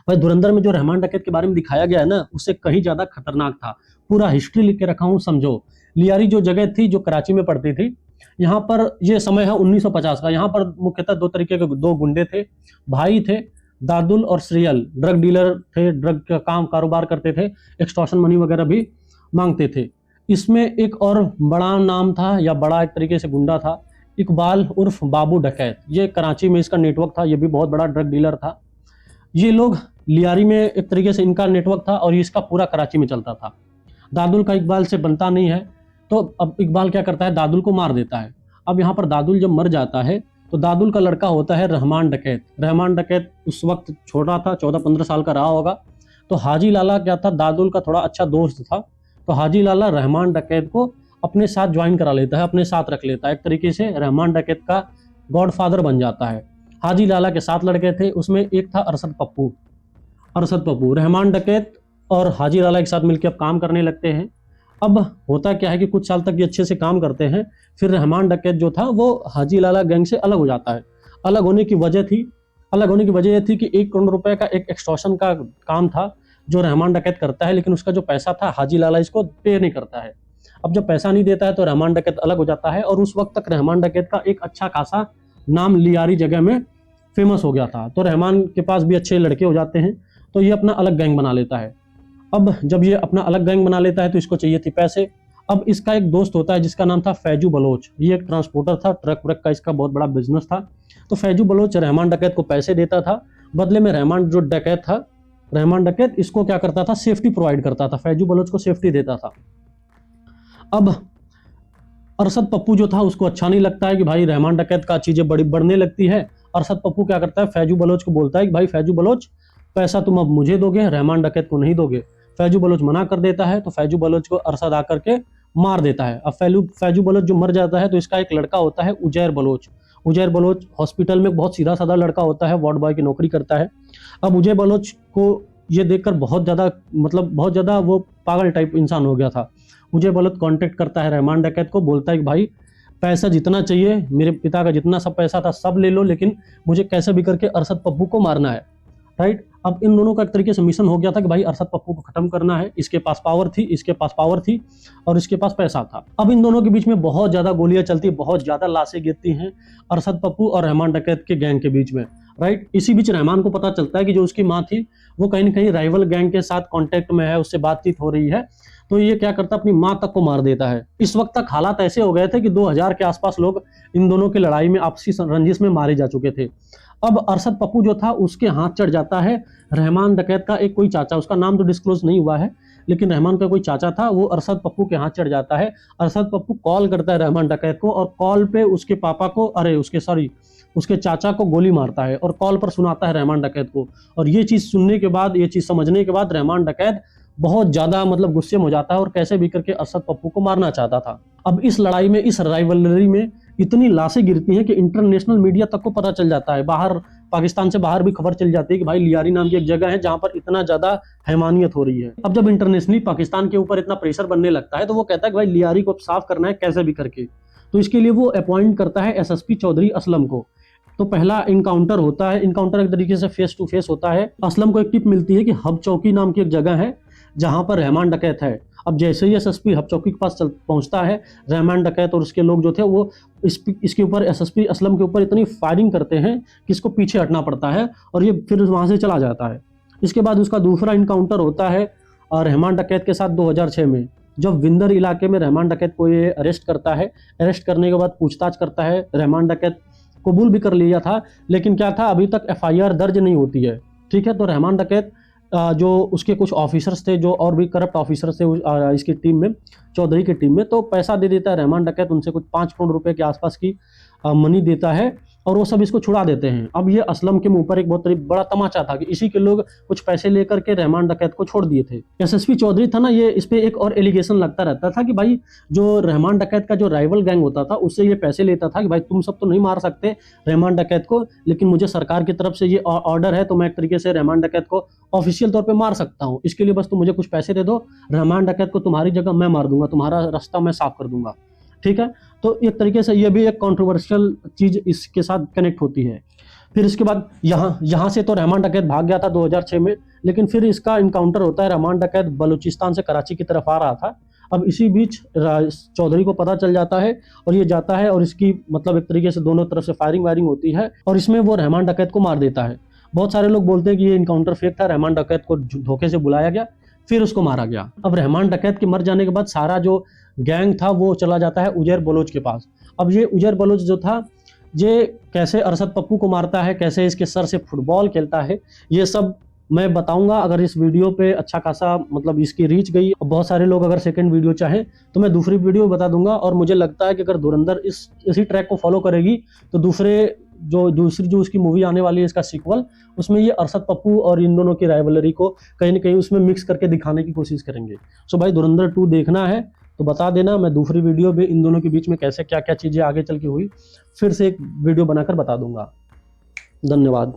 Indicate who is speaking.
Speaker 1: भाई धुरंधर में जो रहमान डकैत के बारे में दिखाया गया है ना, उससे कहीं ज्यादा खतरनाक था। पूरा हिस्ट्री लिख के रखा हूँ, समझो। लियारी जो जगह थी जो कराची में पड़ती थी, यहाँ पर ये समय है 1950 का। यहाँ पर मुख्यतः दो तरीके के दो गुंडे थे, भाई थे, दादुल और श्रीयल। ड्रग डीलर थे, ड्रग का काम कारोबार करते थे, एक्सटॉर्शन मनी वगैरह भी मांगते थे। इसमें एक और बड़ा नाम था, या बड़ा एक तरीके से गुंडा था, इकबाल उर्फ बाबू डकैत। ये कराची में इसका नेटवर्क था, ये भी बहुत बड़ा ड्रग डीलर था। ये लोग लियारी में एक तरीके से इनका नेटवर्क था, और इसका पूरा कराची में चलता था। दादुल का इकबाल से बनता नहीं है, तो अब इकबाल क्या करता है, दादुल को मार देता है। अब यहाँ पर दादुल जब मर जाता है, तो दादुल का लड़का होता है रहमान डकैत। रहमान डकैत उस वक्त छोटा था, 14-15 साल का रहा होगा। तो हाजी लाला क्या था, दादुल का थोड़ा अच्छा दोस्त था। तो हाजी लाला रहमान डकैत को अपने साथ ज्वाइन करा लेता है, अपने साथ रख लेता है। एक तरीके से रहमान डकैत का गॉडफादर बन जाता है। हाजी लाला के 7 लड़के थे, उसमें एक था अरशद पप्पू। अरशद पप्पू रहमान डकैत और हाजी लाला के साथ मिलकर अब काम करने लगते हैं। अब होता क्या है कि कुछ साल तक ये अच्छे से काम करते हैं, फिर रहमान डकैत जो था वो हाजी लाला गैंग से अलग हो जाता है। अलग होने की वजह ये थी कि 1 करोड़ रुपए का एक एक्सटॉर्शन का काम था जो रहमान डकैत करता है, लेकिन उसका जो पैसा था हाजी लाला इसको पे नहीं करता है। अब जब पैसा नहीं देता है तो रहमान डकैत अलग हो जाता है, और उस वक्त तक रहमान डकैत का एक अच्छा खासा नाम लियारी जगह में फेमस हो गया था। तो रहमान के पास भी अच्छे लड़के हो जाते हैं, तो ये अपना अलग गैंग बना लेता है। अब जब ये अपना अलग गैंग बना लेता है तो इसको चाहिए थी पैसे। अब इसका एक दोस्त होता है जिसका नाम था फैजू बलोच। ये एक ट्रांसपोर्टर था, ट्रक व्रक का इसका बहुत बड़ा बिजनेस था। तो फैजू बलोच रहमान डकैत को पैसे देता था, बदले में रहमान जो डकैत था, रहमान डकैत इसको क्या करता था, सेफ्टी प्रोवाइड करता था, फैजू बलोच को सेफ्टी देता था। अब अरशद पप्पू जो था उसको अच्छा नहीं लगता है कि भाई रहमान डकैत का चीजें बड़ी बढ़ने लगती है। अरशद पप्पू क्या करता है, फैजू बलोच को बोलता है कि भाई फैजू बलोच, पैसा तुम अब मुझे दोगे, रहमान डकैत को नहीं दोगे। फैजू बलोच मना कर देता है, तो फैजू बलोच को अरशद आकर के मार देता है। अब फैजू बलोच जो मर जाता है तो इसका एक लड़का होता है उजैर बलोच। उजैर बलोच हॉस्पिटल में बहुत सीधा साधा लड़का होता है, वार्ड बॉय की नौकरी करता है। अब उजैर बलोच को ये देखकर बहुत ज्यादा वो पागल टाइप इंसान हो गया था। उजैर बलोच कांटेक्ट करता है रहमान डकैत को, बोलता है कि भाई पैसा जितना चाहिए, मेरे पिता का जितना सब पैसा था सब ले लो, लेकिन मुझे कैसे भी करके अरशद पप्पू को मारना है। राइट। अब इन दोनों का एक तरीके से मिशन हो गया था कि भाई अरशद पप्पू को खत्म करना है। इसके पास पावर थी, इसके पास पावर थी, और इसके पास पैसा था। अब इन दोनों के बीच में बहुत ज्यादा गोलियां चलती, बहुत ज्यादा लाशें गिरती हैं अरशद पप्पू और रहमान डकैत के गैंग के बीच में। राइट। इसी बीच रहमान को पता चलता है कि जो उसकी माँ थी वो कहीं ना कहीं राइवल गैंग के साथ कांटेक्ट में है, उससे बातचीत हो रही है। तो ये क्या करता है, अपनी माँ तक को मार देता है। इस वक्त तक हालात ऐसे हो गए थे कि 2000 के आसपास लोग इन दोनों की लड़ाई में, आपसी रंजिश में मारे जा चुके थे। अब अरशद पप्पू जो था उसके हाथ चढ़ जाता है रहमान डकैत का एक कोई चाचा, उसका नाम तो डिस्क्लोज नहीं हुआ है, लेकिन रहमान का कोई चाचा था, वो अरशद पप्पू के हाथ चढ़ जाता है। अरशद पप्पू कॉल करता है रहमान डकैत को, और कॉल पे उसके पापा को, उसके चाचा को गोली मारता है, और कॉल पर सुनाता है रहमान डकैत को। और ये चीज सुनने के बाद, ये चीज समझने के बाद रहमान डकैत बहुत ज्यादा गुस्से में हो जाता है, और कैसे भी करके अरशद पप्पू को मारना चाहता था। अब इस लड़ाई में, इस राइवलरी में इतनी लाशें गिरती हैं कि इंटरनेशनल मीडिया तक को पता चल जाता है। बाहर, पाकिस्तान से बाहर भी खबर चल जाती है कि भाई लियारी नाम की एक जगह है जहां पर इतना ज्यादा हैवानियत हो रही है। अब जब इंटरनेशनली पाकिस्तान के ऊपर इतना प्रेशर बनने लगता है, तो वो कहता है कि भाई लियारी को साफ करना है कैसे भी करके। तो इसके लिए वो अपॉइंट करता है एसएसपी चौधरी असलम को। तो पहला इनकाउंटर होता है। इनकाउंटर एक तरीके से फेस टू फेस होता है। असलम को एक टिप मिलती है कि हब चौकी नाम की एक जगह है जहां पर रहमान डकैत है। अब जैसे ही एसएसपी हब चौकी के पास पहुंचता है, रहमान डकैत और उसके लोग जो थे वो इसके ऊपर, एसएसपी असलम के ऊपर इतनी फायरिंग करते हैं कि इसको पीछे हटना पड़ता है, और ये फिर वहां से चला जाता है। इसके बाद उसका दूसरा इनकाउंटर होता है रहमान डकैत के साथ 2006 में, जब विंदर इलाके में रहमान डकैत को ये अरेस्ट करता है। अरेस्ट करने के बाद पूछताछ करता है। रहमान डकैत कबूल भी कर लिया था, लेकिन क्या था, अभी तक एफआईआर दर्ज नहीं होती है। ठीक है। तो रहमान डकैत जो उसके कुछ ऑफिसर्स थे, जो और भी करप्ट ऑफिसर्स थे इसकी टीम में, चौधरी की टीम में, तो पैसा दे देता है रहमान डकैत, उनसे कुछ 5 करोड़ रुपए के आसपास की मनी देता है, और वो सब इसको छुड़ा देते हैं। अब ये असलम के मुंह पर एक बहुत बड़ा तमाचा था कि इसी के लोग कुछ पैसे लेकर के रहमान डकैत को छोड़ दिए थे। एसएसपी चौधरी था ना, ये इस पे एक और एलिगेशन लगता रहता था कि भाई जो रहमान डकैत का जो राइवल गैंग होता था उससे ये पैसे लेता था कि भाई तुम सब तो नहीं मार सकते रहमान डकैत को, लेकिन मुझे सरकार की तरफ से ये ऑर्डर है, तो मैं एक तरीके से रहमान डकैत को ऑफिशियल तौर पर मार सकता हूँ। इसके लिए बस तुम मुझे कुछ पैसे दे दो, रहमान डकैत को तुम्हारी जगह मैं मार दूंगा, तुम्हारा रास्ता मैं साफ कर दूंगा। ठीक है। तो एक तरीके से ये भी एक कंट्रोवर्शियल चीज इसके साथ कनेक्ट होती है। फिर इसके बाद यहाँ से तो रहमान डकैत भाग गया था 2006 में, लेकिन फिर इसका इनकाउंटर होता है। रहमान डकैत बलूचिस्तान से कराची की तरफ आ रहा था। अब इसी बीच चौधरी को पता चल जाता है और ये जाता है और इसकी मतलब एक तरीके से दोनों तरफ से फायरिंग वायरिंग होती है और इसमें वो रहमान डकैत को मार देता है। बहुत सारे लोग बोलते हैं कि ये इनकाउंटर फेक था, रहमान डकैत को धोखे से बुलाया गया, फिर उसको मारा गया। अब रहमान डकैत के मर जाने के बाद सारा जो गैंग था वो चला जाता है उजैर बलोच के पास। अब ये उजैर बलोच जो था, ये कैसे अरशद पप्पू को मारता है, कैसे इसके सर से फुटबॉल खेलता है, ये सब मैं बताऊंगा। अगर इस वीडियो पे अच्छा खासा मतलब इसकी रीच गई और बहुत सारे लोग अगर सेकंड वीडियो चाहें तो मैं दूसरी वीडियो बता दूंगा। और मुझे लगता है कि अगर धुरंधर इसी ट्रैक को फॉलो करेगी तो दूसरी जो उसकी मूवी आने वाली है, इसका सीक्वल, उसमें ये अरशद पप्पू और इन दोनों की राइवलरी को कहीं ना कहीं उसमें मिक्स करके दिखाने की कोशिश करेंगे। सो भाई धुरंधर 2 देखना है तो बता देना, मैं दूसरी वीडियो में इन दोनों के बीच में कैसे क्या क्या चीज़ें आगे चल के हुई फिर से एक वीडियो बनाकर बता दूंगा। धन्यवाद।